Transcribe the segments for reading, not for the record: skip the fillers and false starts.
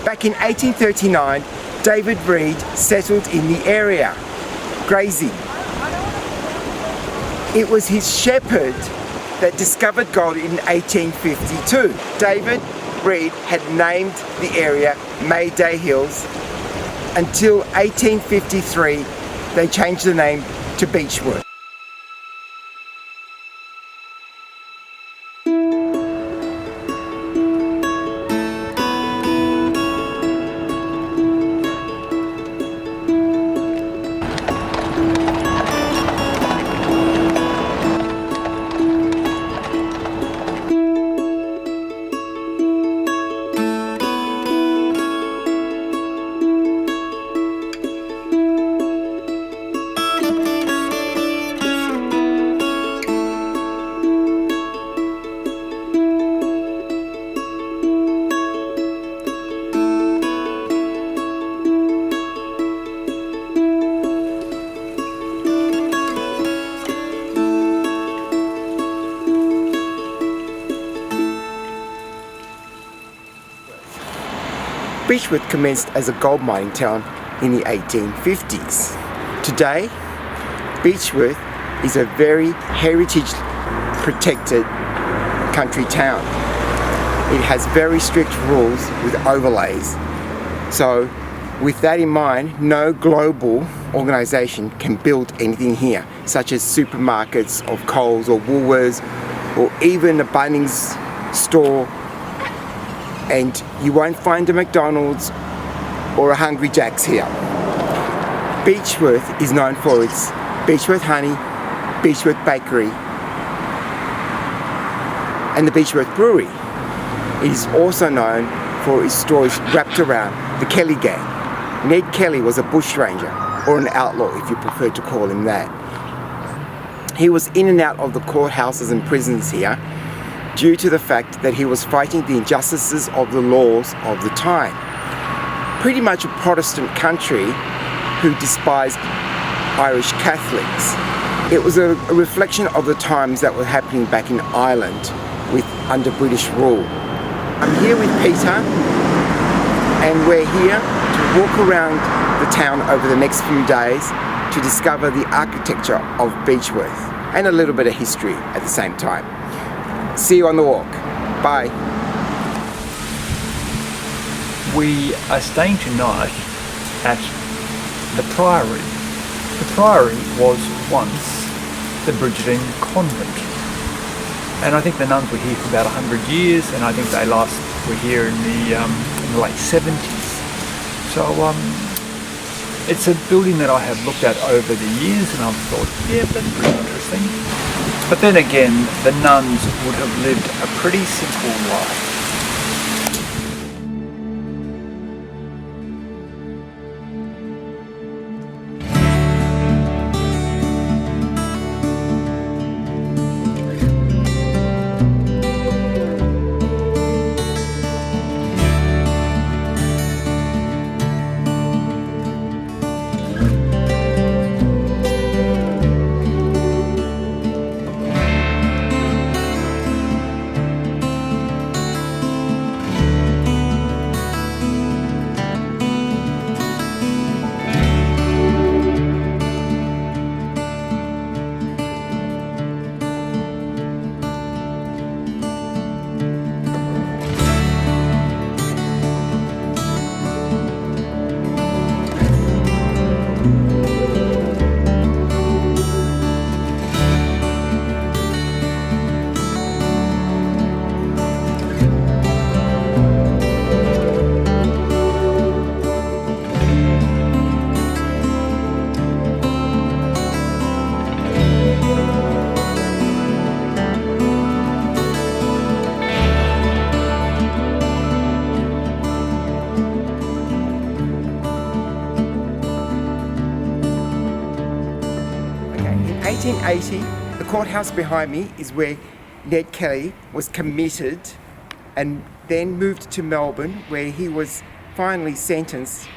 Back in 1839, David Reid settled in the area, grazing. It was his shepherd that discovered gold in 1852. David Reid had named the area Mayday Hills until 1853 they changed the name to Beechworth. Beechworth commenced as a gold mining town in the 1850s. Today, Beechworth is a very heritage protected country town. It has very strict rules with overlays. So with that in mind, no global organisation can build anything here, such as supermarkets of Coles or Woolworths, or even a Bunnings store, and you won't find a McDonald's or a Hungry Jack's here. Beechworth is known for its Beechworth honey, Beechworth bakery, and the Beechworth brewery. It is also known for its stories wrapped around the Kelly gang. Ned Kelly was a bushranger, or an outlaw if you prefer to call him that. He was in and out of the courthouses and prisons here due to the fact that he was fighting the injustices of the laws of the time. Pretty much a Protestant country who despised Irish Catholics. It was a reflection of the times that were happening back in Ireland under British rule. I'm here with Peter, and we're here to walk around the town over the next few days to discover the architecture of Beechworth and a little bit of history at the same time. See you on the walk. Bye. We are staying tonight at the Priory. The Priory was once the Bridgerton convent, and I think the nuns were here for about 100 years, and I think they last were here in the late 70s. So it's a building that I have looked at over the years, and I've thought, yeah, that's pretty interesting. But then again, the nuns would have lived a pretty simple life. In 1880, the courthouse behind me is where Ned Kelly was committed and then moved to Melbourne, where he was finally sentenced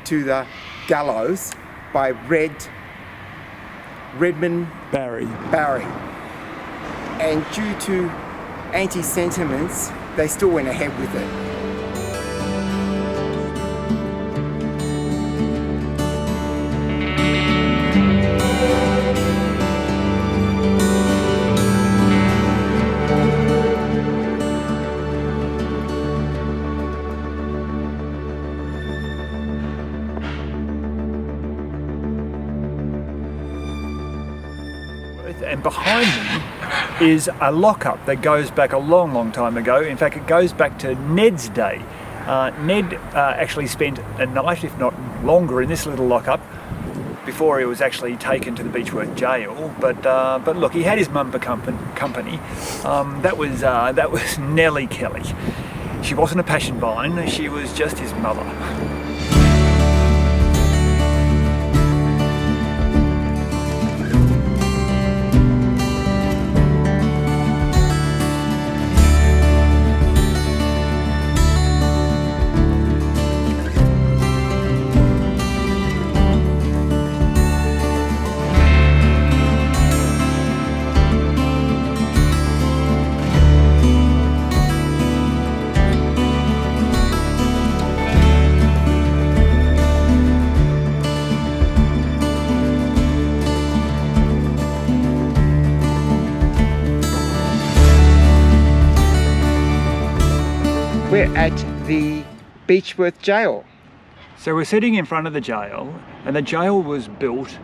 to the gallows by Redmond Barry. And due to anti-sentiments, they still went ahead with it. and behind me is a lockup that goes back a long, long time ago. In fact, it goes back to Ned's day. Ned actually spent a night, if not longer, in this little lockup before he was actually taken to the Beechworth Gaol. But look, he had his mum for company. That was Nellie Kelly. She wasn't a passion vine, she was just his mother. We're at the Beechworth Gaol. So we're sitting in front of the jail, and the jail was built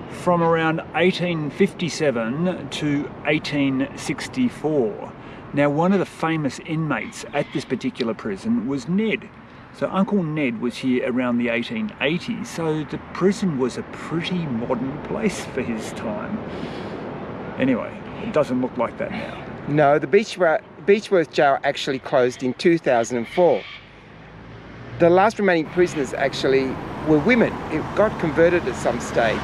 from around 1857 to 1864. Now, one of the famous inmates at this particular prison was Ned. So Uncle Ned was here around the 1880s, so the prison was a pretty modern place for his time. Anyway, it doesn't look like that now. No, the Beechworth Gaol actually closed in 2004. The last remaining prisoners actually were women. It got converted at some stage.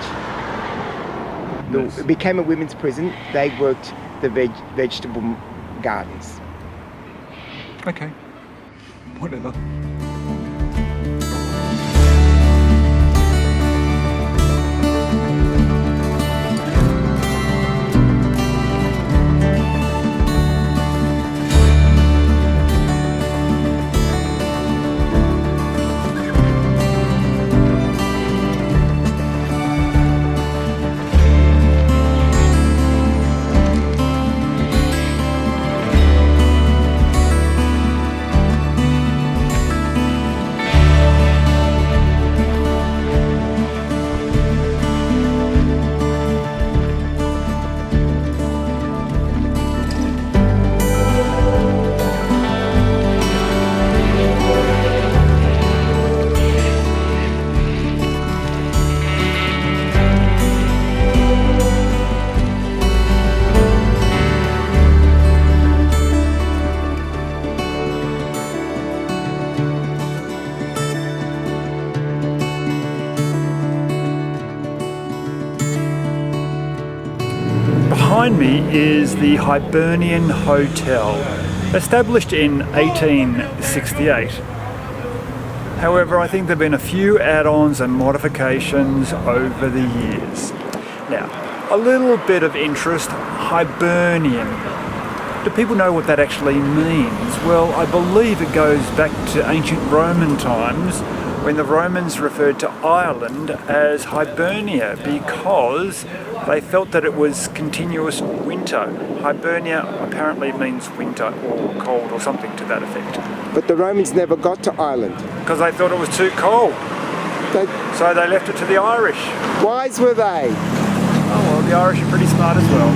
Yes. It became a women's prison. They worked the vegetable gardens. Okay, whatever. Behind me is the Hibernian Hotel, established in 1868. However, I think there have been a few add-ons and modifications over the years. Now, a little bit of interest, Hibernian. Do people know what that actually means? Well, I believe it goes back to ancient Roman times, when the Romans referred to Ireland as Hibernia because they felt that it was continuous winter. Hibernia apparently means winter or cold or something to that effect. But the Romans never got to Ireland. Because they thought it was too cold. So they left it to the Irish. Wise were they? Oh well, the Irish are pretty smart as well.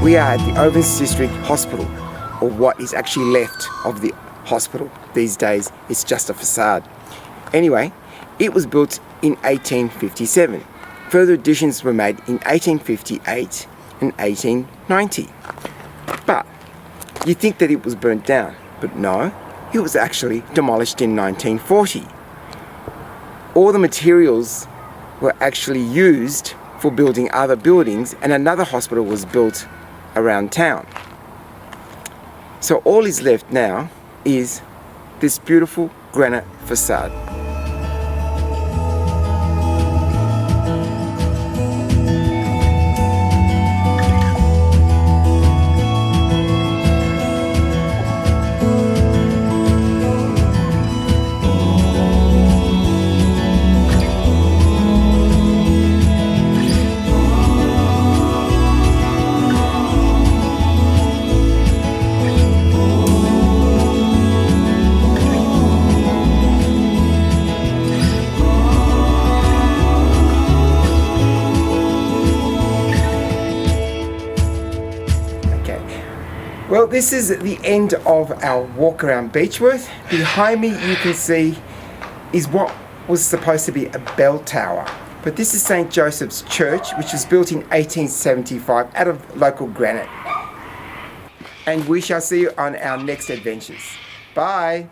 We are at the Ovens District Hospital, or what is actually left of the hospital. These days, it's just a facade. Anyway, it was built in 1857. Further additions were made in 1858 and 1890. But you think that it was burnt down, but no, it was actually demolished in 1940. All the materials were actually used for building other buildings, and another hospital was built around town. So all is left now is this beautiful granite facade. Well, this is the end of our walk around Beechworth. Behind me you can see is what was supposed to be a bell tower. But this is St. Joseph's Church, which was built in 1875 out of local granite. And we shall see you on our next adventures. Bye!